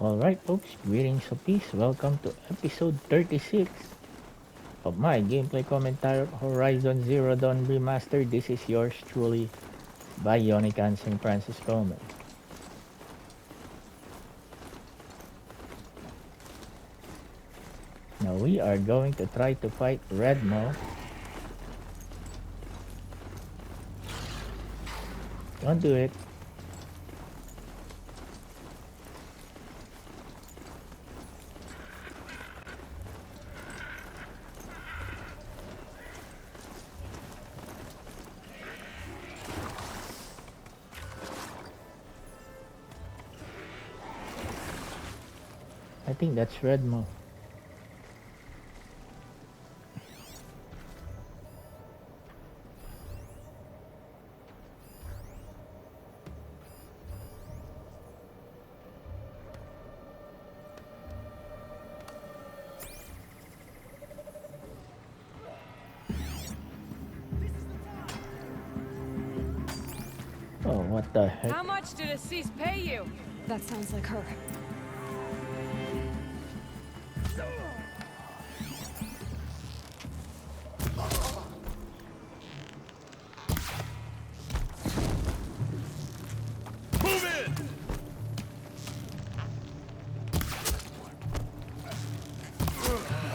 Alright folks, greetings of peace. Welcome to episode 36 of my gameplay commentary of Horizon Zero Dawn Remastered. This is yours truly, Bionic St. Francis Coleman. Now we are going to try to fight Red Maw. Don't do it. I think that's Red Maw. Oh, what the heck? How much did Assis pay you? That sounds like her.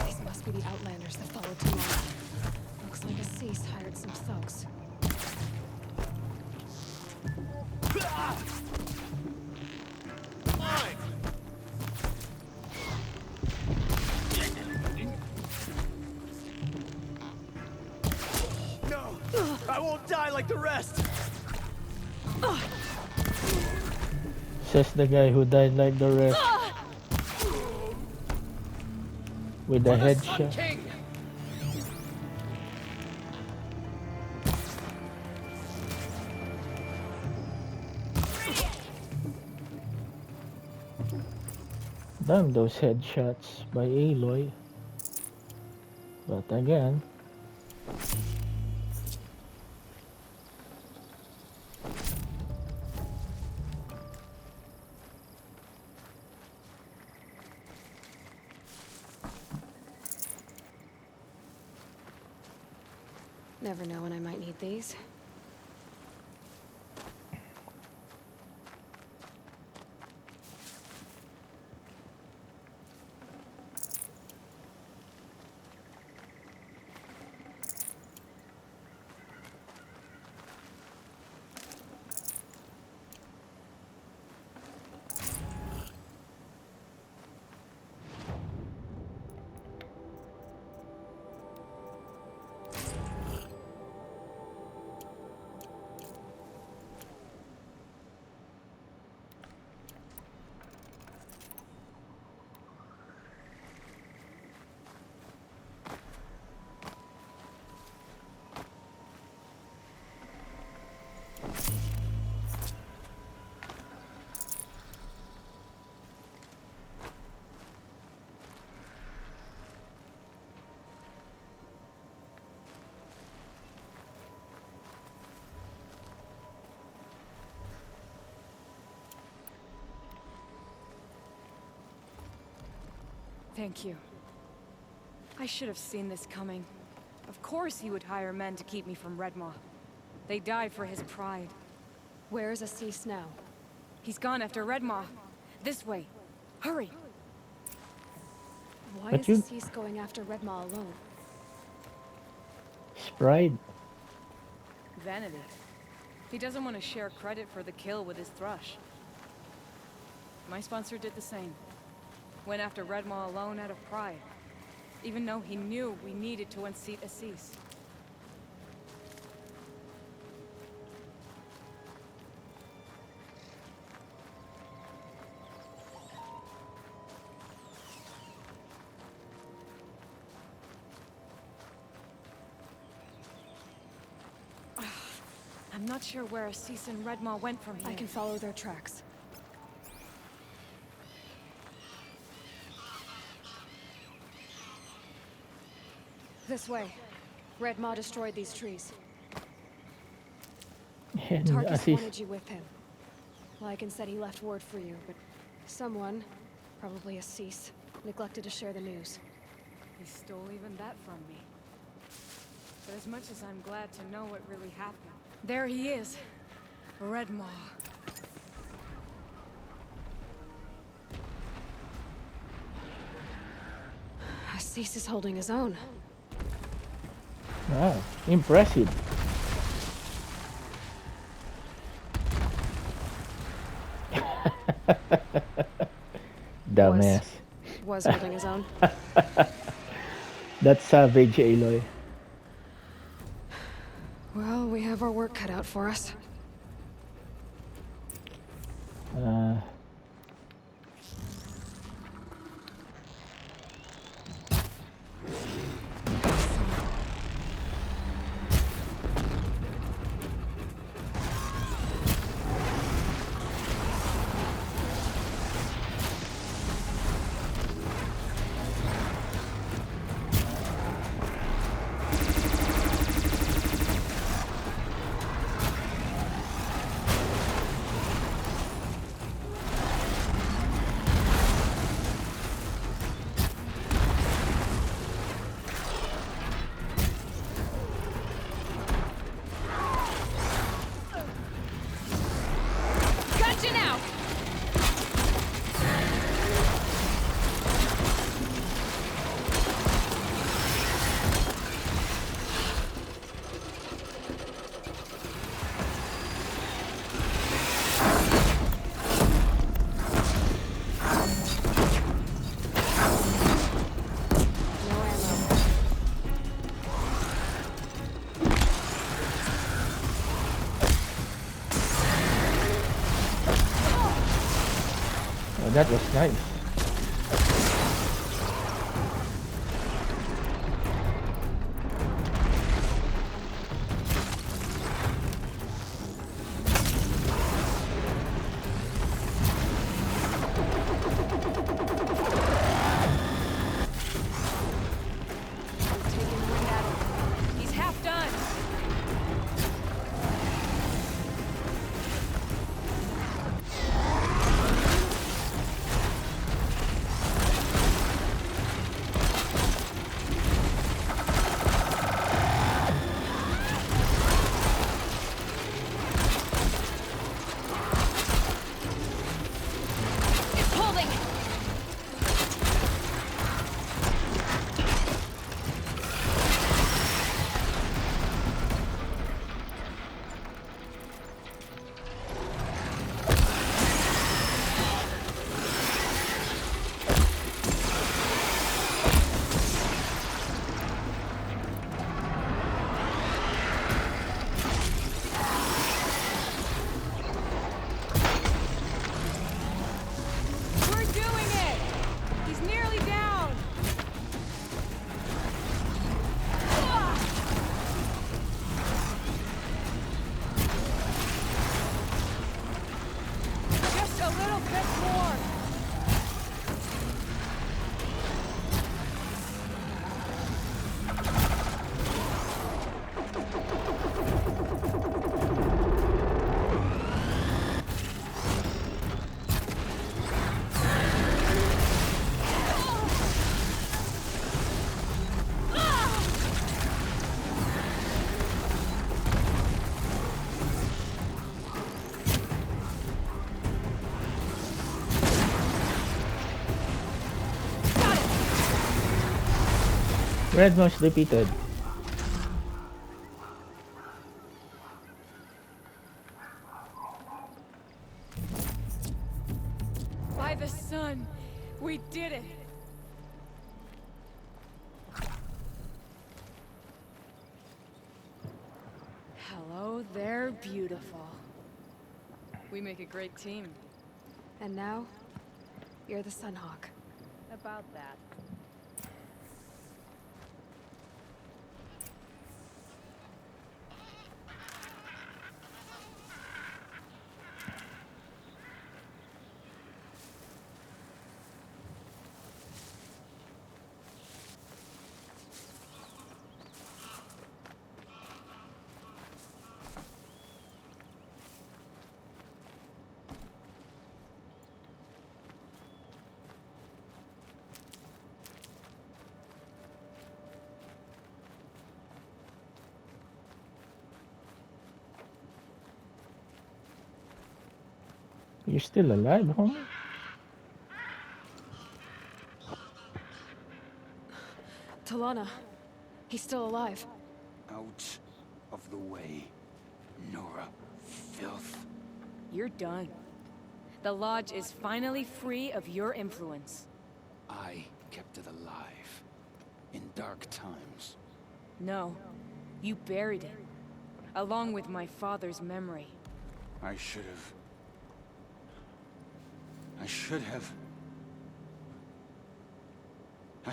These must be the Outlanders that followed tomorrow. Looks like Assis hired some thugs. No! I won't die like the rest! Says the guy who died like the rest. With the headshot. King! Damn those headshots by Aloy. But again, Never know when I might need these. Thank you. I should have seen this coming. Of course he would hire men to keep me from Red Maw. They died for his pride. Where is Assis now? He's gone after Red Maw. This way. Hurry! Why But is you- Assis going after Red Maw alone? Sprite. Vanity. He doesn't want to share credit for the kill with his thrush. My sponsor did the same. Went after Red Maw alone out of pride. Even though he knew we needed to unseat Assis. I'm not sure where Assis and Red Maw went from here. I can follow their tracks. This way. Red Maw destroyed these trees. And Tarkus Assis. wanted you with him. Lycan said he left word for you, but someone, Probably a cease. Neglected to share the news. He stole even that from me. But as much as I'm glad to know what really happened, there he is. Red Maw. Cease is holding his own. Wow, impressive. Dumbass. Was holding his own. That's savage, Aloy. Well, we have our work cut out for us. Uh, Gotcha now! No ammo. oh, that was nice. We're taking the wind out of him. He's half done. It's holding! We're doing it! He's nearly down! Just a little bit more! Red Mouse defeated. By the sun, we did it! Hello there, beautiful. We make a great team. And now, you're the Sunhawk. About that. You still alive, homie? Talana. He's still alive. Out of the way, Nora. Filth. You're done. The Lodge is finally free of your influence. I kept it alive. In dark times. No, you buried it. Along with my father's memory. I should have... I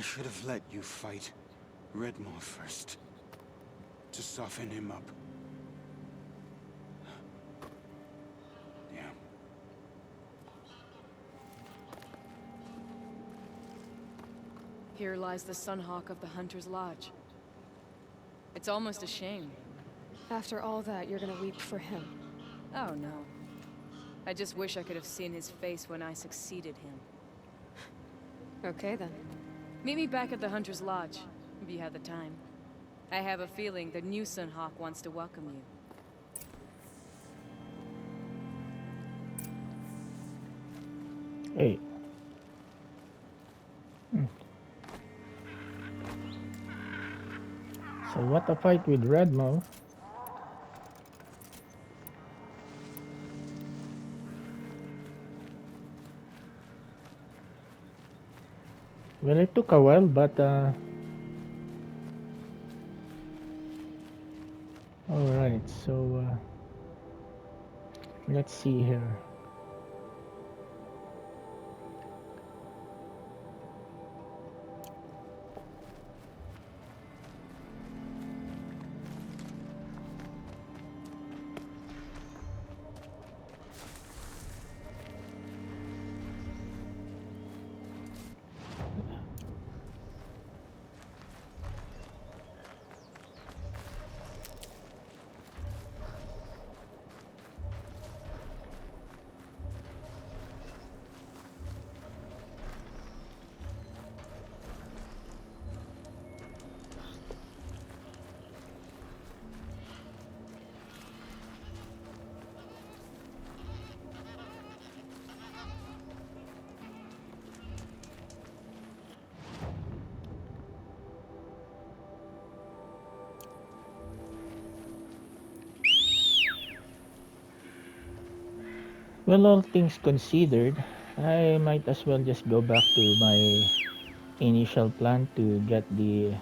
should have let you fight Redmaw first. To soften him up. Yeah. Here lies the Sunhawk of the Hunter's Lodge. It's almost a shame. After all that, you're gonna weep for him. Oh no. I just wish I could have seen his face when I succeeded him. Okay then. Meet me back at the Hunter's Lodge, if you have the time. I have a feeling the new Sunhawk wants to welcome you. Hey. So what a fight with Redmo. Well, it took a while, but alright, so let's see here. Well, all things considered, I might as well just go back to my initial plan to get the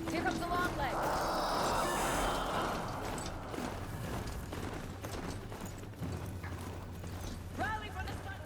Here comes the long leg! Rally for the sun!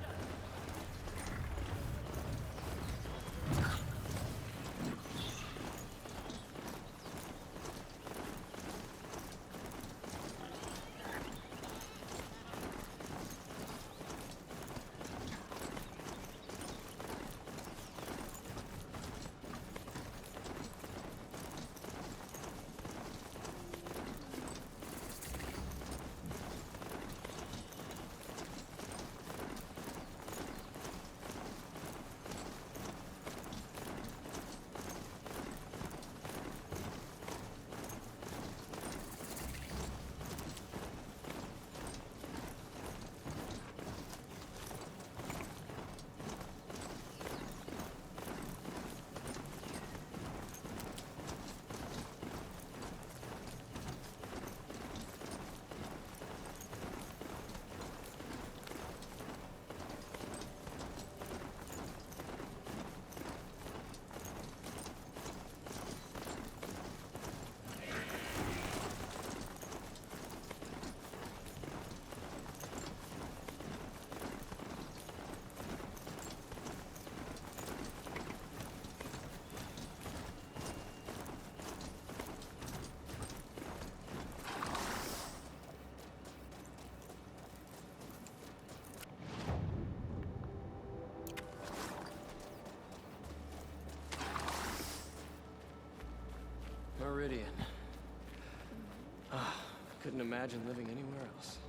Couldn't imagine living anywhere else.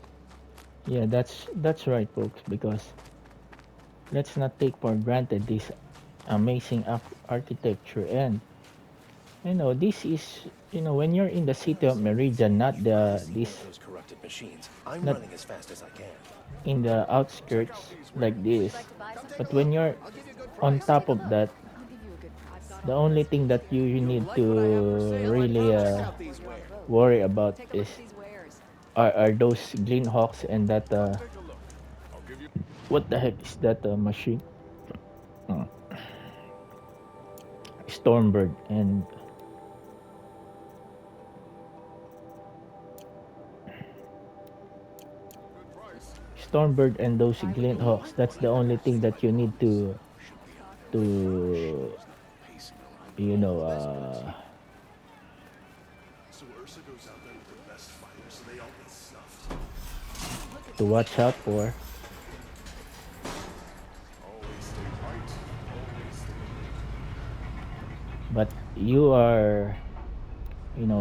Yeah, that's right, folks. Because let's not take for granted this amazing architecture. And this is when you're in the city of Meridian, not I the see one of this those corrupted machines. I'm not running as fast as I can. in the outskirts like Would you this. like to buy something? But when you're on Come top take a of look. that, I'll give you a good price. the only thing that you You'll need like what I have for to sale, I really promise. Check out these While you're on the wares. boat, worry about take a is look at these wares. are those Greenhawks and that Take a look. I'll give you. what the heck is that machine? Uh, Stormbird and Good price. Stormbird and those You'll Glinthawks. like That's what I the have only for thing sale, that I you need promise. to Pacing on my you know So Ursa goes out there with her best fighters, so they all get snuffed. to watch out for. Always stay right. Always stay But you are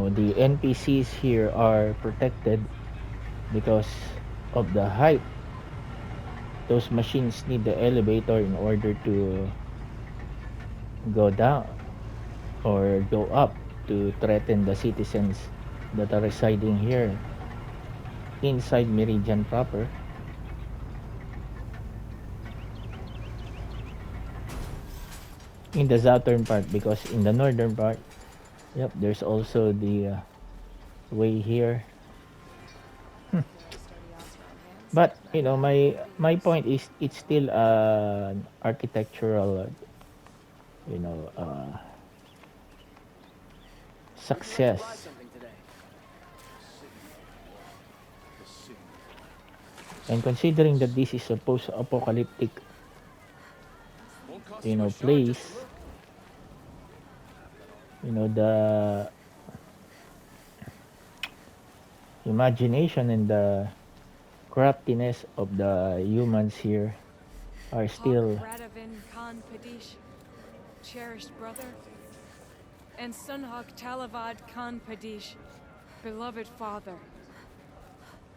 the NPCs here are protected because of the height. Those machines need the elevator in order to go down or go up to threaten the citizens that are residing here inside Meridian proper. In the southern part, because in the northern part, yep, there's also the way here. Very sturdy odds are on hands. But Not bad. my point is it's still an architectural you know uh, Would you like to buy success. something today? And considering that this is a post-apocalyptic Won't cost you a shard just to place, look. the imagination and the craftiness of the humans here are Hawk still Radavin Khan Padish, cherished brother, and Sunhawk Talavad Khan Padish, beloved father.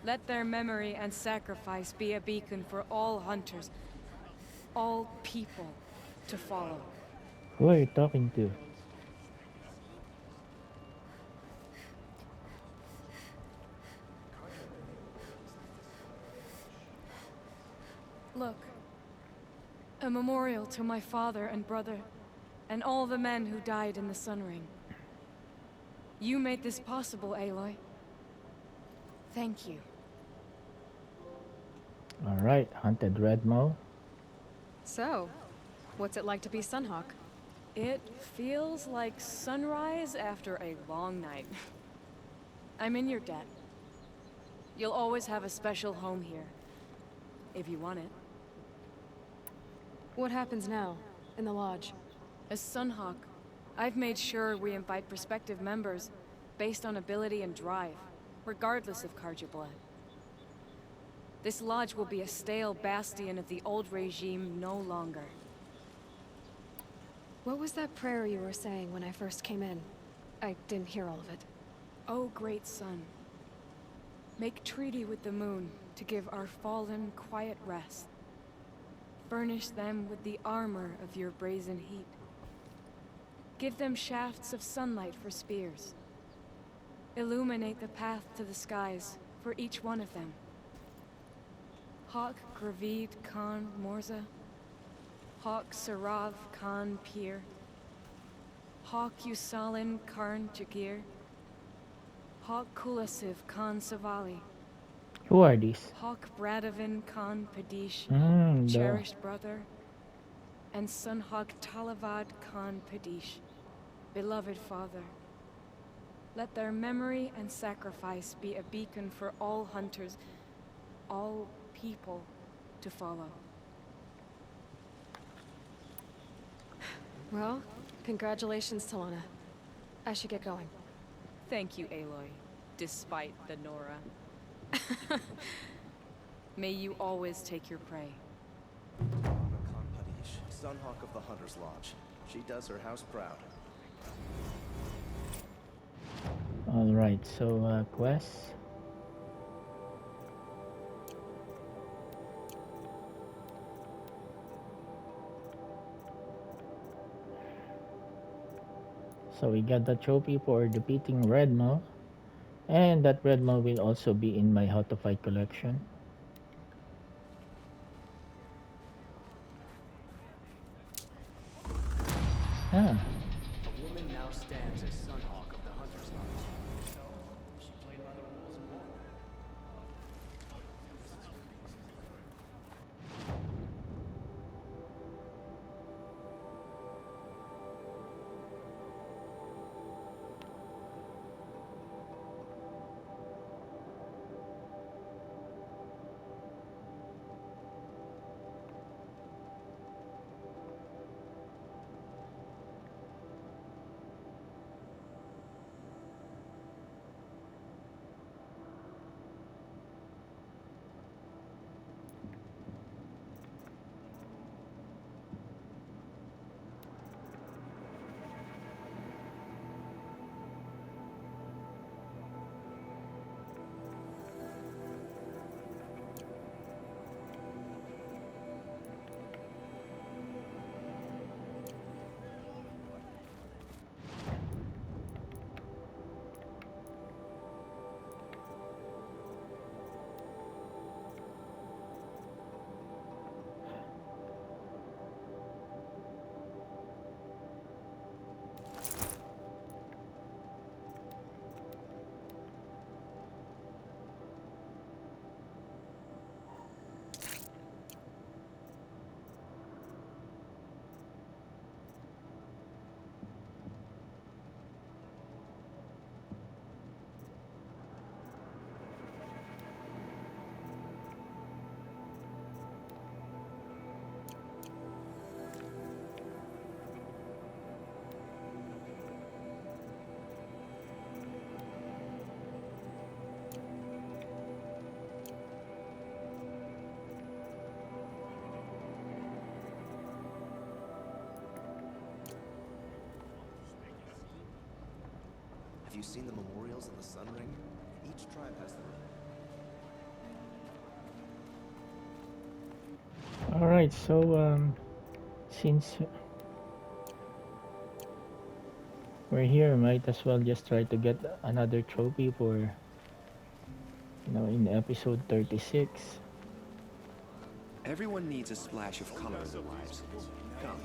Let their memory and sacrifice be a beacon for all hunters, all people to follow. who are you talking to? Look, a memorial to my father and brother, and all the men who died in the Sun Ring. You made this possible, Aloy. Thank you. All right, Haunted Redmo. So, what's it like to be Sunhawk? It feels like sunrise after a long night. I'm in your debt. You'll always have a special home here, if you want it. What happens now, in the lodge? As Sunhawk, I've made sure we invite prospective members based on ability and drive, regardless of Karja blood. This lodge will be a stale bastion of the old regime no longer. What was that prayer you were saying when I first came in? I didn't hear all of it. O great sun, make treaty with the moon to give our fallen quiet rest. Furnish them with the armor of your brazen heat. Give them shafts of sunlight for spears. Illuminate the path to the skies for each one of them. Hawk Gravid Khan Morza, Hawk Sarav Khan Pir, Hawk Usalin Karn Jagir, Hawk Kulasiv Khan Savali, Who are these? Hawk Bradavin Khan Padish, The cherished brother, and Sunhawk Talavad Khan Padish, beloved father. Let their memory and sacrifice be a beacon for all hunters, all people to follow. Well, congratulations, Talana. I should get going. Thank you, Aloy, despite the Nora. May you always take your prey. Khan Padish, Sunhawk of the Hunter's Lodge. She does her house proud. Alright, so quest. So we got the trophy for defeating Redmo. And that Redmo will also be in my How to Fight collection. Ah, A woman now stands as Sunhawk of the Hunter's Mark. So, she played by the rules and won. Have you seen the memorials in the Sun Ring? Each tribe has their own. alright, so since we're here, might as well just try to get another trophy for, in episode 36. Everyone needs a splash of color in their lives. Come,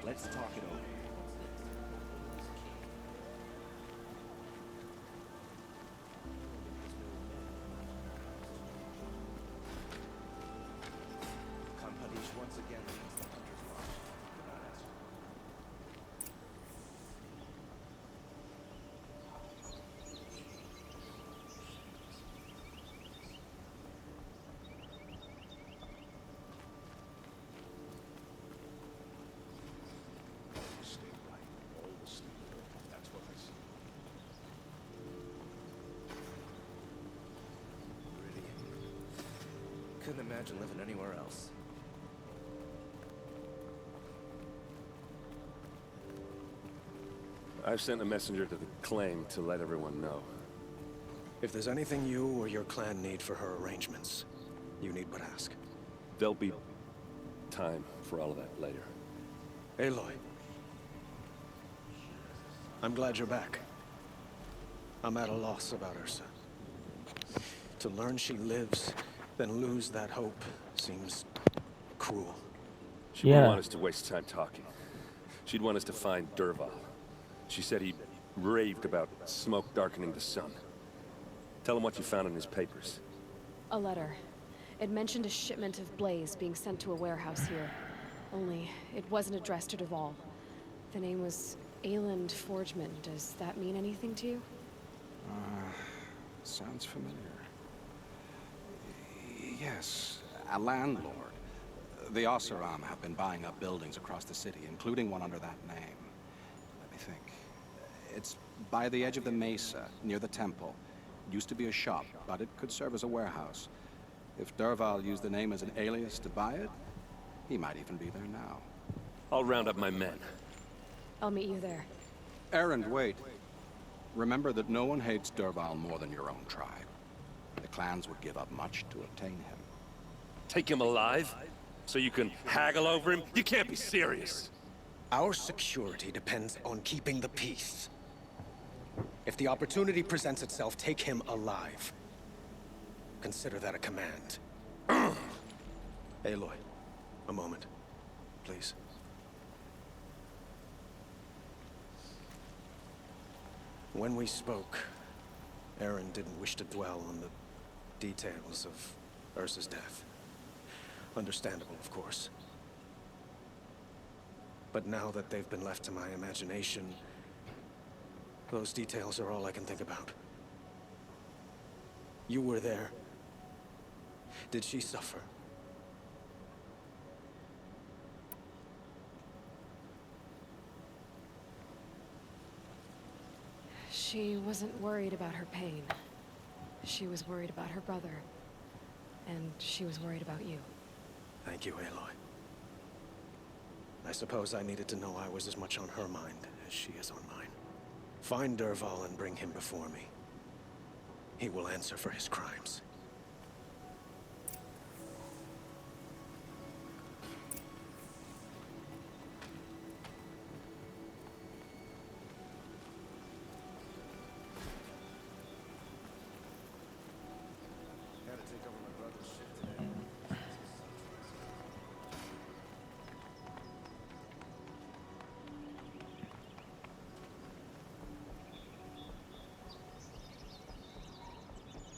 let's talk it over. Kampadish once again leads the Hunter's March. Stay right. Always stay right. That's what I say. Really? Couldn't imagine living anywhere else. I've sent a messenger to the claim to let everyone know. If there's anything you or your clan need for her arrangements, you need but ask. There'll be time for all of that later. Aloy. I'm glad you're back. I'm at a loss about Ursa. To learn she lives, then lose that hope seems cruel. She wouldn't Yeah. want us to waste time talking. She'd want us to find Derval. She said he raved about smoke darkening the sun. Tell him what you found in his papers. A letter. It mentioned a shipment of blaze being sent to a warehouse here. Only, it wasn't addressed to Derval. The name was Ayland Forgeman. Does that mean anything to you? Sounds familiar. Yes, a landlord. The Oseram have been buying up buildings across the city, including one under that name. Let me think. It's by the edge of the mesa, near the temple. It used to be a shop, but it could serve as a warehouse. If Derval used the name as an alias to buy it, he might even be there now. I'll round up my men. I'll meet you there. Errand, wait. Remember that no one hates Derval more than your own tribe. The clans would give up much to obtain him. Take him alive? So you can haggle over him? You can't be serious. Our security depends on keeping the peace. If the opportunity presents itself, take him alive. Consider that a command. Aloy, a moment, please. When we spoke, Aaron didn't wish to dwell on the details of Ursa's death. Understandable, of course. But now that they've been left to my imagination, those details are all I can think about. You were there. Did she suffer? She wasn't worried about her pain. She was worried about her brother. And she was worried about you. Thank you, Aloy. I suppose I needed to know I was as much on her mind as she is on mine. Find Derval and bring him before me. He will answer for his crimes. Had to take over my brother's shit today.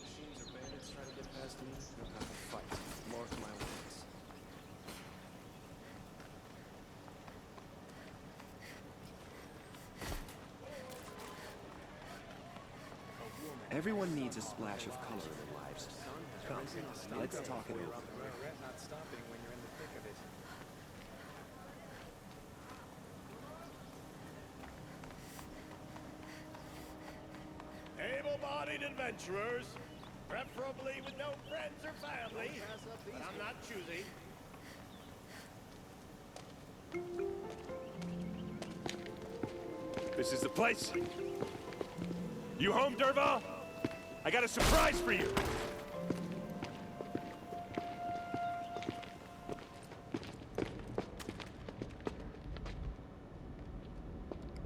Machines or bandits try to get past me, they'll have to fight. Mark my words. Everyone needs a splash of color in their lives. Come, let's talk it over. Not stopping when you're in the thick of it. Able-bodied adventurers, preferably with no friends or family, but I'm not choosy. This is the place. You home, Derval? I got a surprise for you.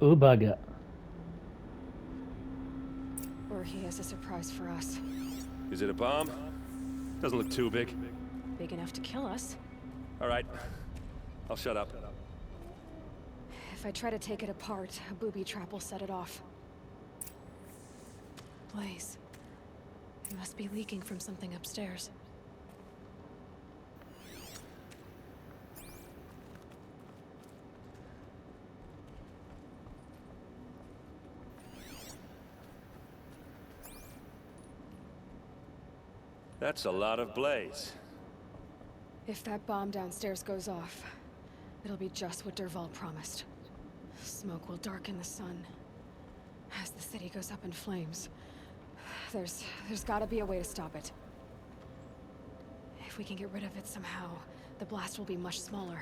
Ubaga. Or he has a surprise for us. Is it a bomb? Doesn't look too big. Big enough to kill us. All right. I'll shut up. If I try to take it apart, a booby trap will set it off. Blaze. It must be leaking from something upstairs. That's a lot of blaze. If that bomb downstairs goes off, it'll be just what Derval promised. Smoke will darken the sun. As the city goes up in flames, there's gotta be a way to stop it. If we can get rid of it somehow, the blast will be much smaller.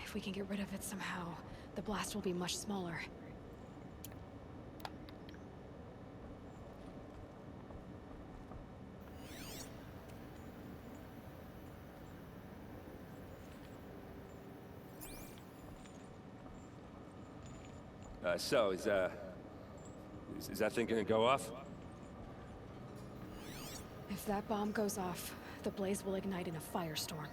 If we can get rid of it somehow, the blast will be much smaller. So, is that thing gonna go off? If that bomb goes off, the blaze will ignite in a firestorm.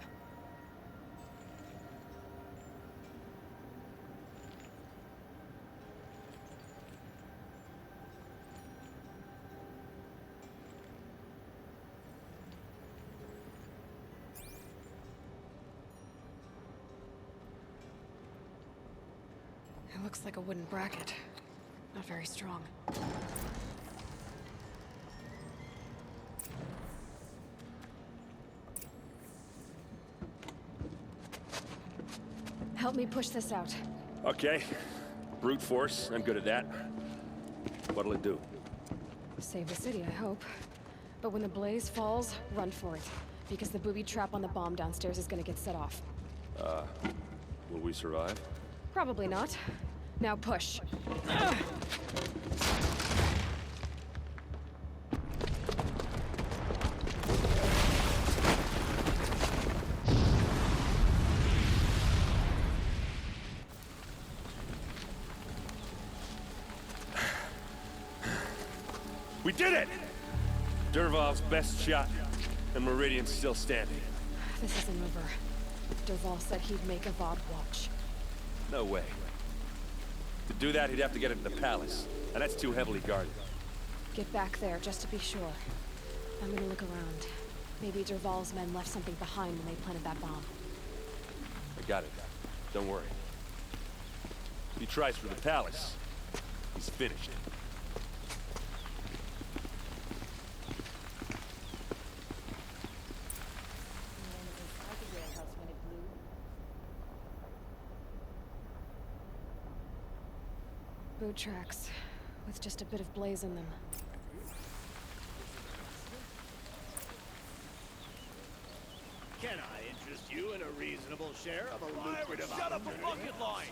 Looks like a wooden bracket. Not very strong. Help me push this out. Okay. Brute force, I'm good at that. What'll it do? Save the city, I hope. But when the blaze falls, run for it. Because the booby trap on the bomb downstairs is gonna get set off. Will we survive? Probably not. Now push. We did it! Dervahl's best shot, and Meridian's still standing. This isn't over. Dervahl said he'd make Avad watch. No way. To do that, he'd have to get into the palace, and that's too heavily guarded. Get back there, just to be sure. I'm gonna look around. Maybe Dervahl's men left something behind when they planted that bomb. I got it. Don't worry. If he tries for the palace, he's finished. Boot tracks, with just a bit of blaze in them. Can I interest you in a reasonable share of a lucrative shut up a bucket line!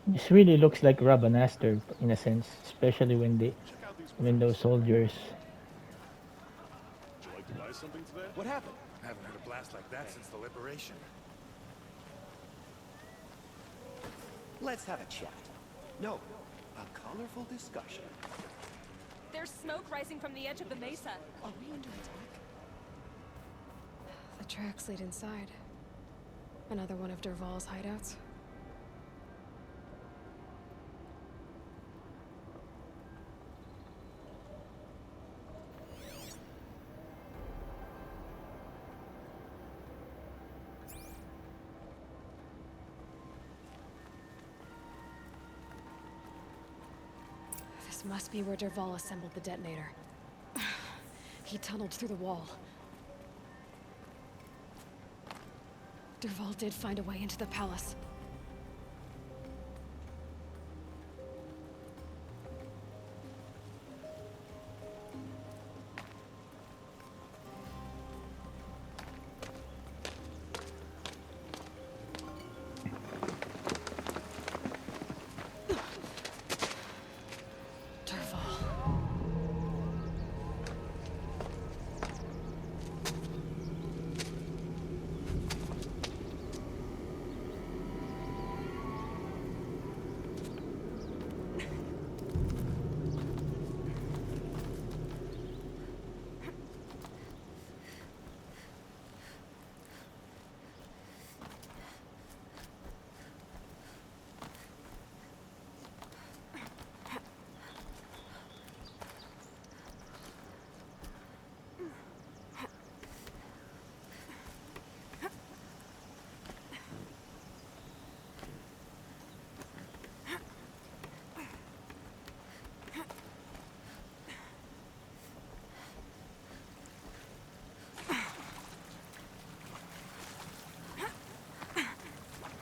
This really looks like Remastered in a sense, especially when those soldiers. Would you like to buy something today? What happened? I haven't heard a blast like that since the liberation. Let's have a chat. No, a colorful discussion. There's smoke rising from the edge of the mesa. Are we under attack? The tracks lead inside. Another one of Dervahl's hideouts. This must be where Dervahl assembled the detonator. He tunneled through the wall. Dervahl did find a way into the palace.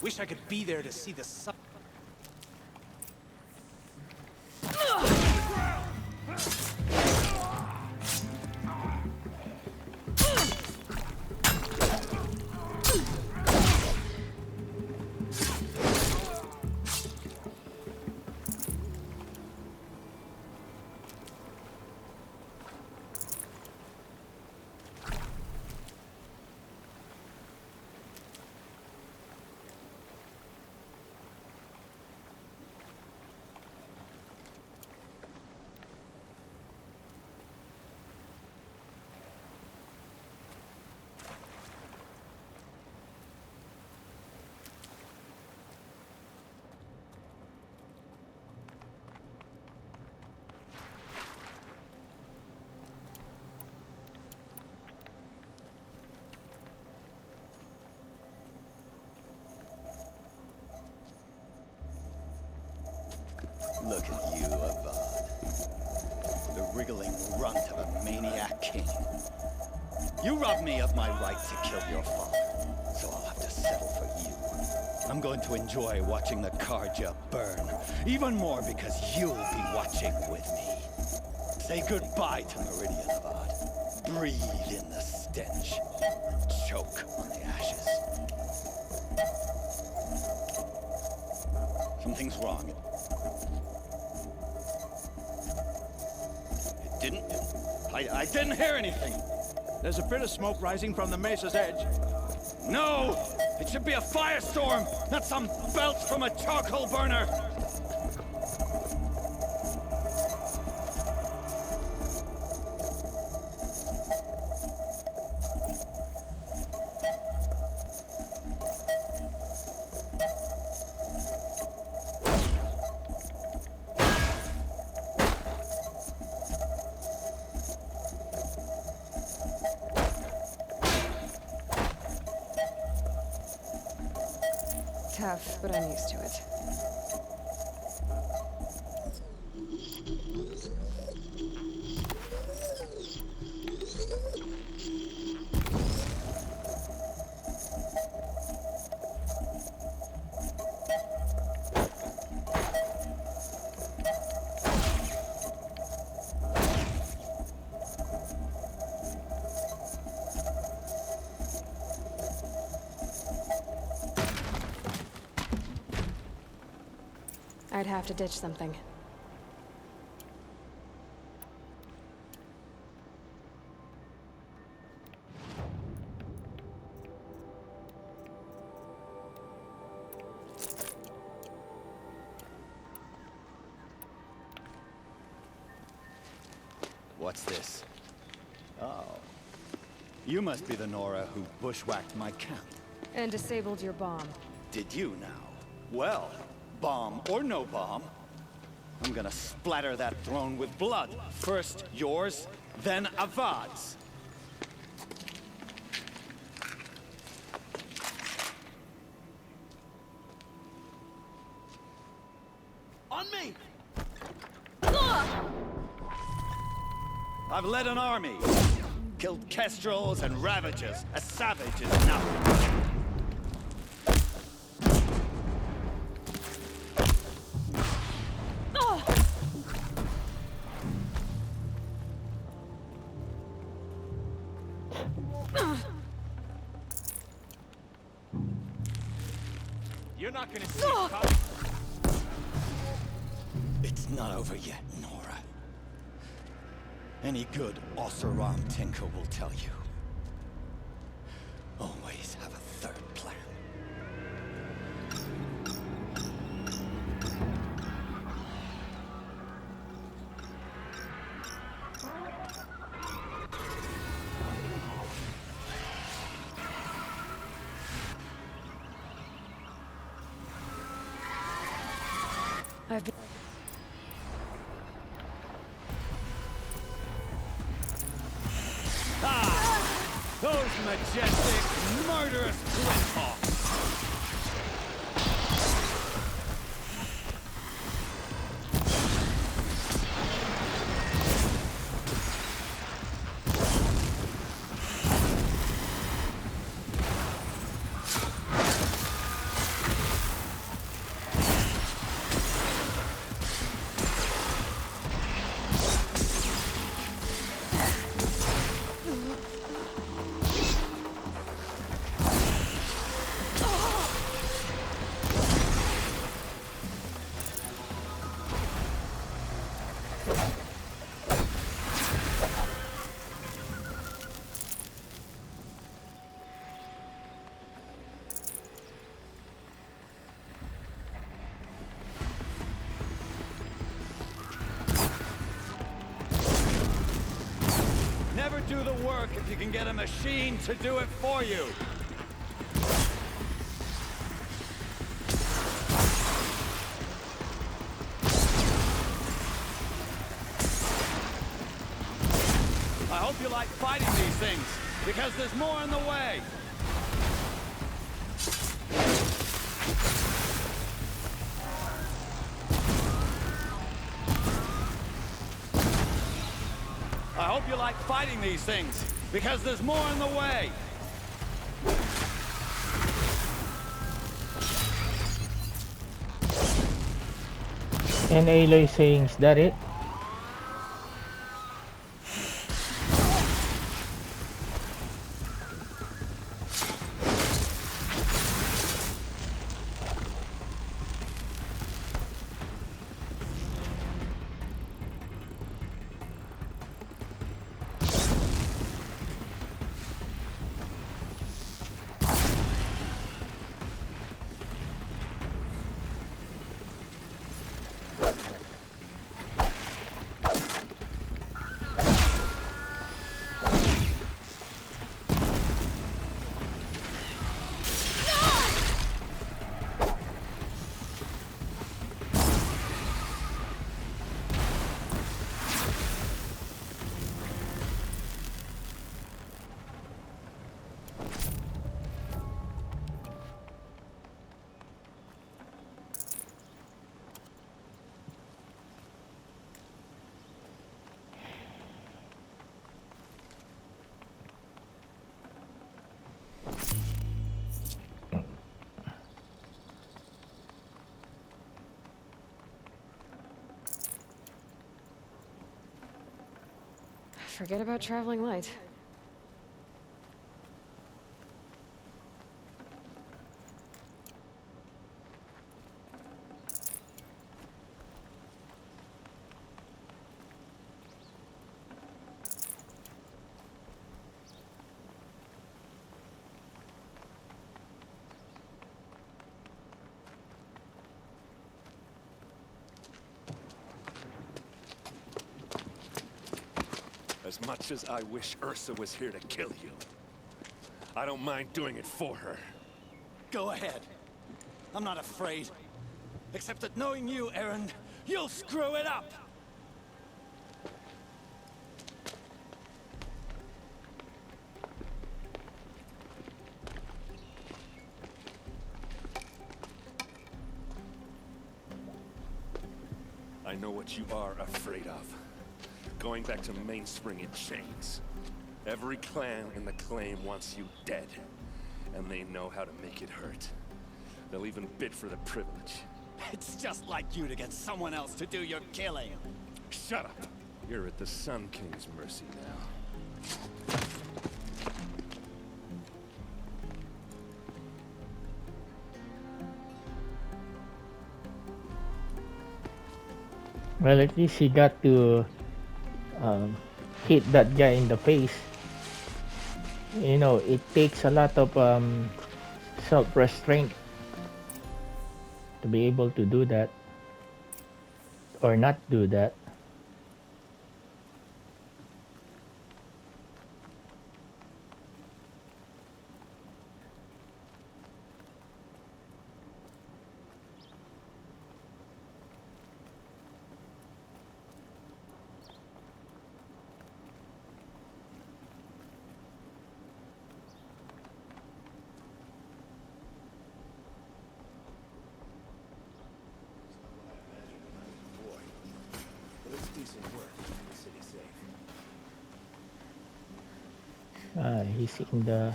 Wish I could be there to see the sun. Look at you, Avad. The wriggling runt of a maniac king. You robbed me of my right to kill your father, so I'll have to settle for you. I'm going to enjoy watching the Karja burn, even more because you'll be watching with me. Say goodbye to Meridian, Avad. Breathe in the stench. Choke on the ashes. Something's wrong. It didn't... I didn't hear anything. There's a bit of smoke rising from the mesa's edge. No! It should be a firestorm, not some belch from a charcoal burner! Tough, but I'm used to it. I'd have to ditch something. What's this? Oh. You must be the Nora who bushwhacked my camp. And disabled your bomb. Did you now? Well, bomb or no bomb, I'm gonna splatter that throne with blood. First yours, then Avad's. On me! I've led an army. Killed kestrels and ravagers. A savage is enough. You're not gonna see it coming. It's not over yet, Nora. Any good Oseram tinker will tell you. Always have a third plan. I've been... Those majestic, murderous flinthawks! Never do the work if you can get a machine to do it for you. I hope you like fighting these things, because there's more in the way. I hope you like fighting these things, because there's more in the way. And Aloy saying, is that it? Forget about traveling light. As much as I wish Ursa was here to kill you, I don't mind doing it for her. Go ahead. I'm not afraid. Except that knowing you, Aaron, you'll screw it up! I know what you are afraid of. Going back to Mainspring in chains. Every clan in the claim wants you dead. And they know how to make it hurt. They'll even bid for the privilege. It's just like you to get someone else to do your killing. Shut up! You're at the Sun King's mercy now. Well, at least he got to hit that guy in the face. You know, it takes a lot of self-restraint to be able to do that or not do that. He's in the...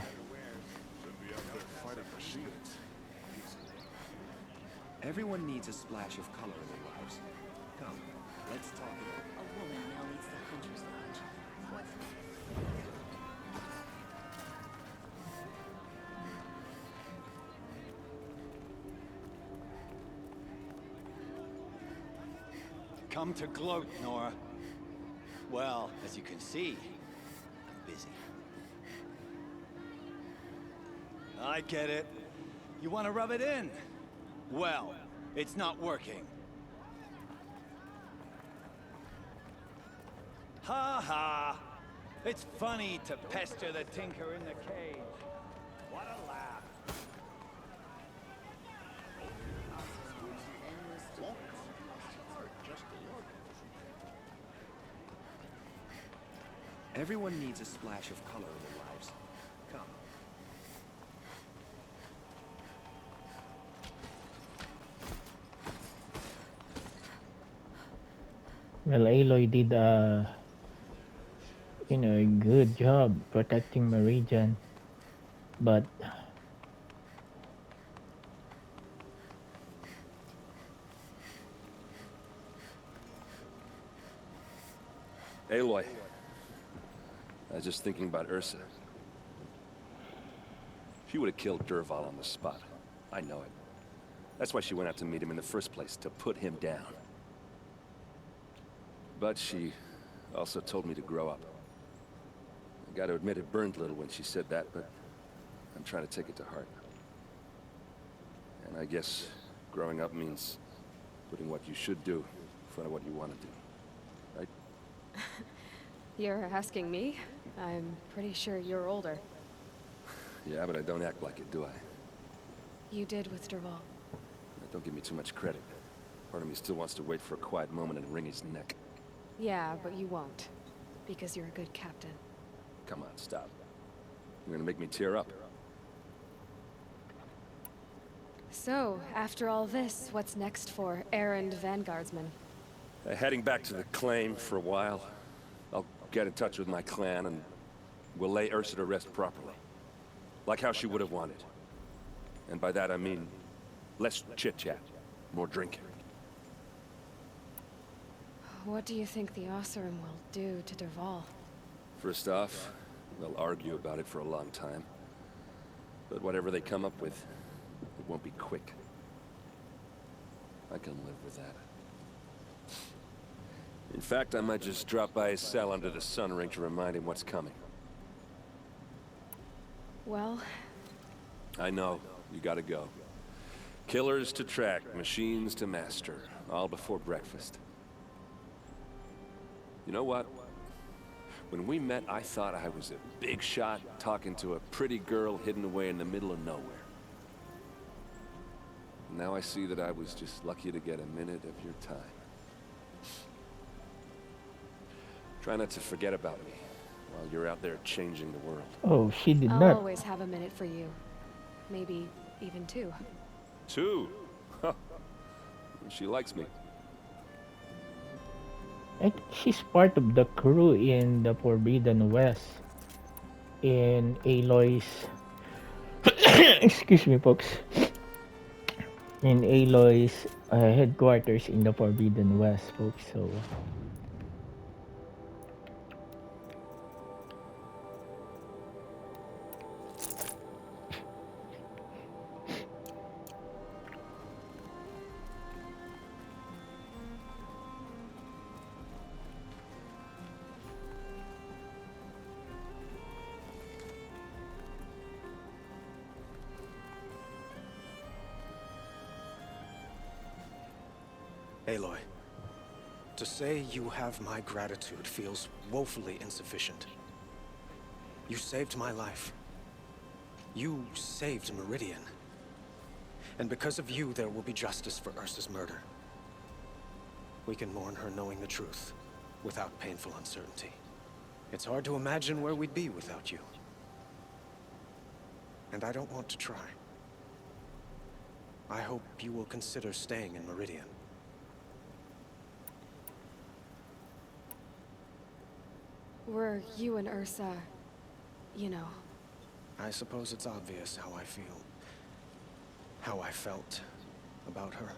Everyone needs a splash of color in their lives. Come, let's talk about it. A woman now leads the Hunter's Lodge. What's Come to gloat, Nora. Well, as you can see, I'm busy. I get it. You want to rub it in? Well, it's not working. Ha ha! It's funny to pester the tinker in the cage. What a laugh. Everyone needs a splash of color in their lives. Come. Well, Aloy did Good job protecting Meridian, but Aloy, I was just thinking about Ursa. She would have killed Derval on the spot. I know it. That's why she went out to meet him in the first place, to put him down. But she also told me to grow up. I gotta admit it burned a little when she said that, but I'm trying to take it to heart. And I guess growing up means putting what you should do in front of what you want to do. Right? You're asking me? I'm pretty sure you're older. Yeah, but I don't act like it, do I? You did with Derval. Don't give me too much credit. Part of me still wants to wait for a quiet moment and wring his neck. Yeah, but you won't. Because you're a good captain. Come on, stop. You're gonna make me tear up. So, after all this, what's next for errand vanguardsman? Heading back to the claim for a while. I'll get in touch with my clan and we'll lay Ursa to rest properly. Like how she would have wanted. And by that I mean less chit-chat, more drinking. What do you think the Oseram will do to Derval? First off, they'll argue about it for a long time. But whatever they come up with, it won't be quick. I can live with that. In fact, I might just drop by his cell under the sun ring to remind him what's coming. Well... I know, you gotta go. Killers to track, machines to master, all before breakfast. You know what? When we met, I thought I was a big shot talking to a pretty girl hidden away in the middle of nowhere. Now I see that I was just lucky to get a minute of your time. Try not to forget about me while you're out there changing the world. oh, she did I'll not. always have a minute for you. Maybe even two. Two? Huh. She likes me. She's part of the crew in the Forbidden West. In Aloy's... Excuse me, folks. In Aloy's headquarters in the Forbidden West, folks. So... Aloy, to say you have my gratitude feels woefully insufficient. You saved my life. You saved Meridian. And because of you, there will be justice for Ursa's murder. We can mourn her knowing the truth, without painful uncertainty. It's hard to imagine where we'd be without you. And I don't want to try. I hope you will consider staying in Meridian. Were you and Ursa, you know... I suppose it's obvious how I feel. How I felt about her.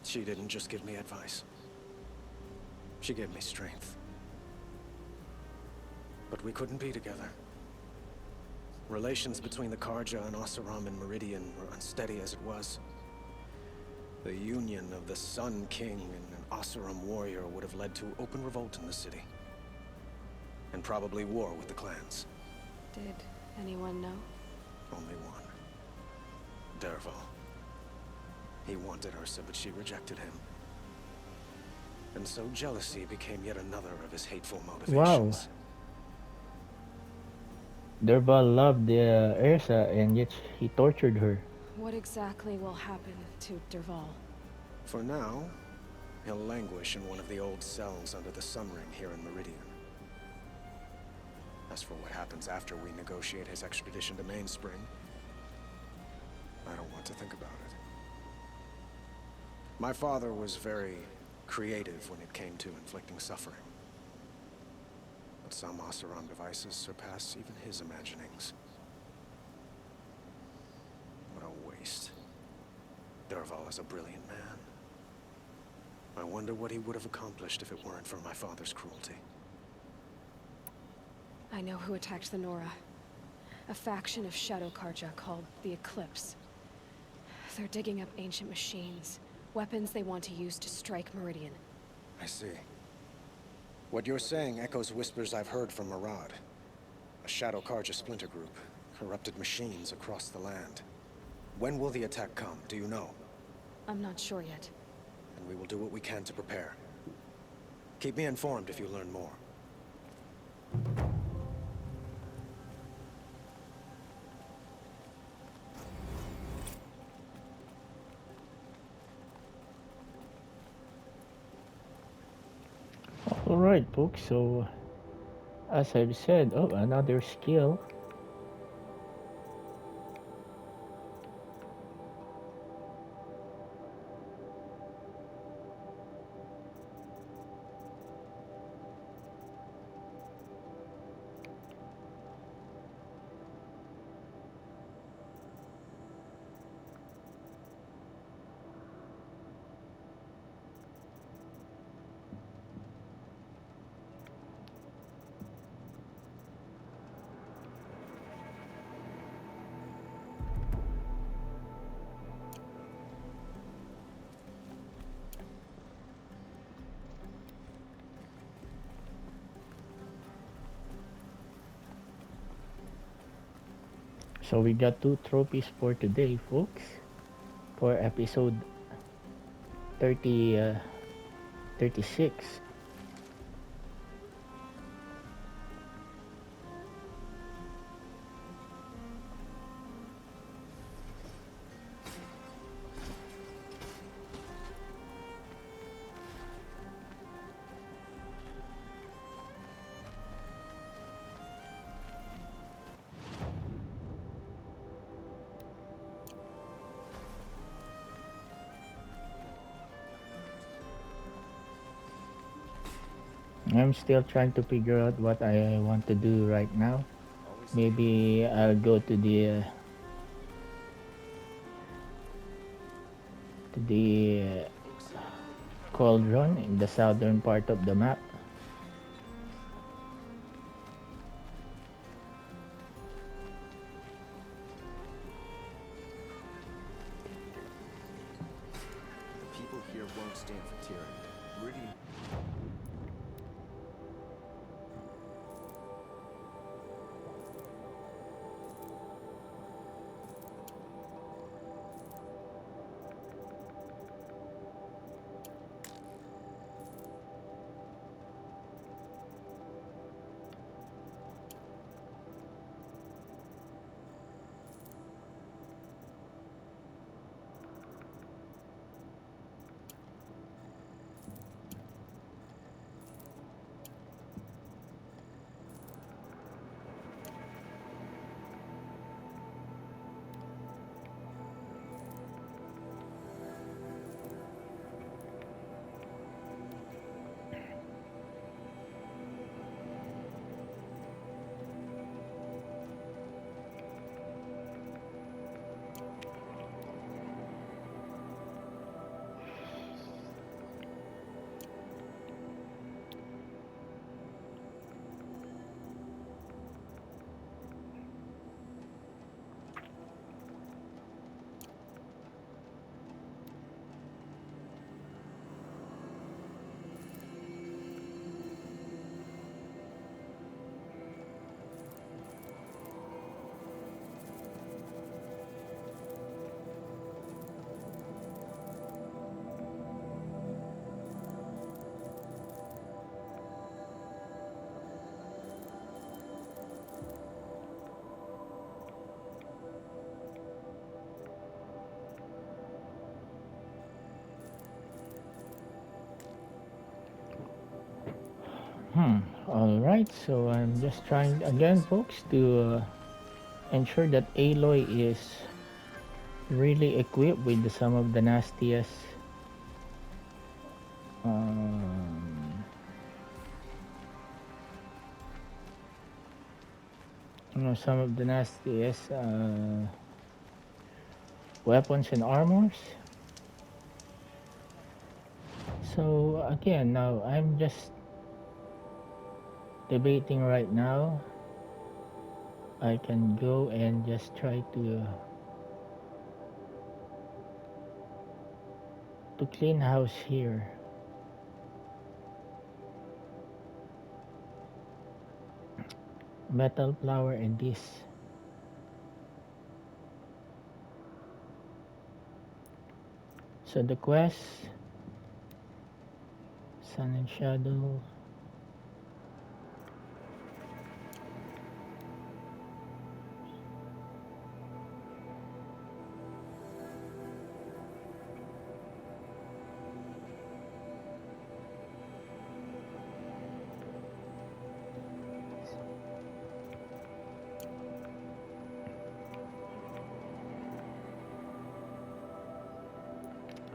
She didn't just give me advice. She gave me strength. But we couldn't be together. Relations between the Karja and Oseram and Meridian were unsteady as it was. The union of the Sun King and an Oseram warrior would have led to open revolt in the city. And probably war with the clans. Did anyone know? Only one. Derval. He wanted Ursa, but she rejected him. And so jealousy became yet another of his hateful motivations. Wow. Derval loved Ursa and yet he tortured her. What exactly will happen to Derval? For now, he'll languish in one of the old cells under the Sun Ring here in Meridian. As for what happens after we negotiate his extradition to Mainspring, I don't want to think about it. My father was very creative when it came to inflicting suffering. some Oseram devices surpass even his imaginings. What a waste. Dervahl is a brilliant man. I wonder what he would have accomplished if it weren't for my father's cruelty. I know who attacked the Nora. A faction of Shadow Karja called the Eclipse. They're digging up ancient machines, weapons they want to use to strike Meridian. I see. What you're saying echoes whispers I've heard from Murad. A Shadow Karja splinter group, corrupted machines across the land. When will the attack come, do you know? I'm not sure yet. And we will do what we can to prepare. Keep me informed if you learn more. Alright, folks, so as I've said, oh, another skill. So we got 2 trophies for today, folks, for episode 36. I'm still trying to figure out what I want to do right now. Maybe I'll go to the cauldron in the southern part of the map. The people here won't stand for tyranny. Meridian. Alright, so I'm just trying again, folks, to ensure that Aloy is really equipped with some of the nastiest some of the nastiest weapons and armors. So again, now I'm just debating right now. I can go and just try to clean house here. Metal flower and this. So the quest, sun and shadow.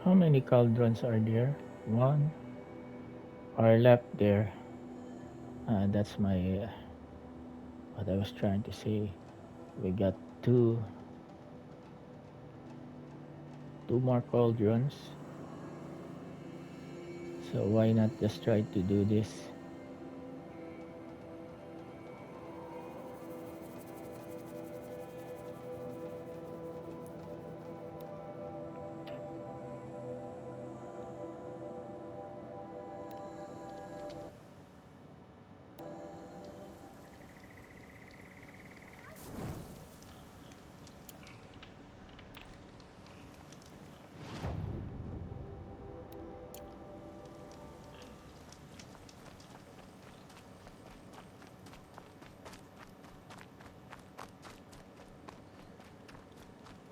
How many cauldrons are there? One are left there. That's my what I was trying to say. We got two more cauldrons. So why not just try to do this?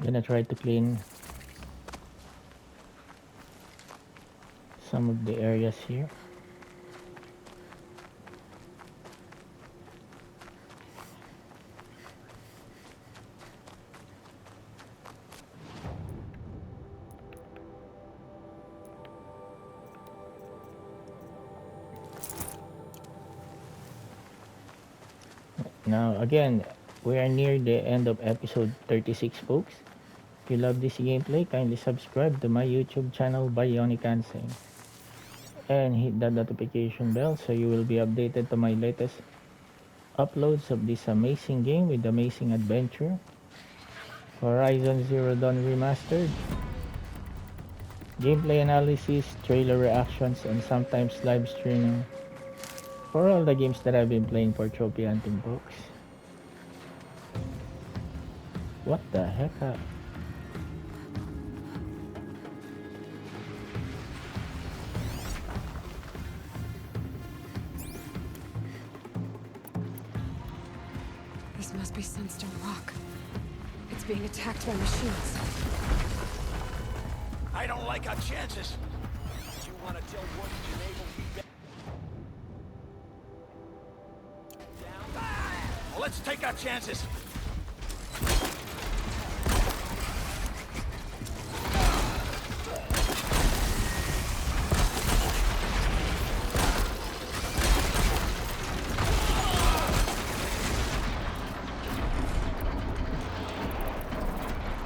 Gonna try to clean some of the areas here. Now again, we are near the end of episode 36, folks. If you love this gameplay, kindly subscribe to my YouTube channel by Yonikansing and hit the notification bell so you will be updated to my latest uploads of this amazing game with amazing adventure. Horizon Zero Dawn Remastered. Gameplay analysis, trailer reactions, and sometimes live streaming for all the games that I've been playing for trophy hunting, folks. What the heck? This must be Sunstone Rock. It's being attacked by machines. I don't like our chances. You want to tell what you enable me down? Well, let's take our chances.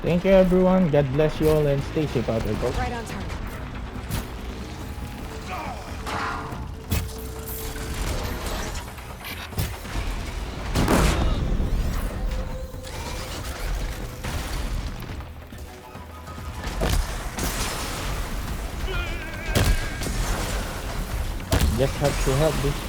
Thank you, everyone. God bless you all and stay safe out there, folks. Right on target. Just have to help this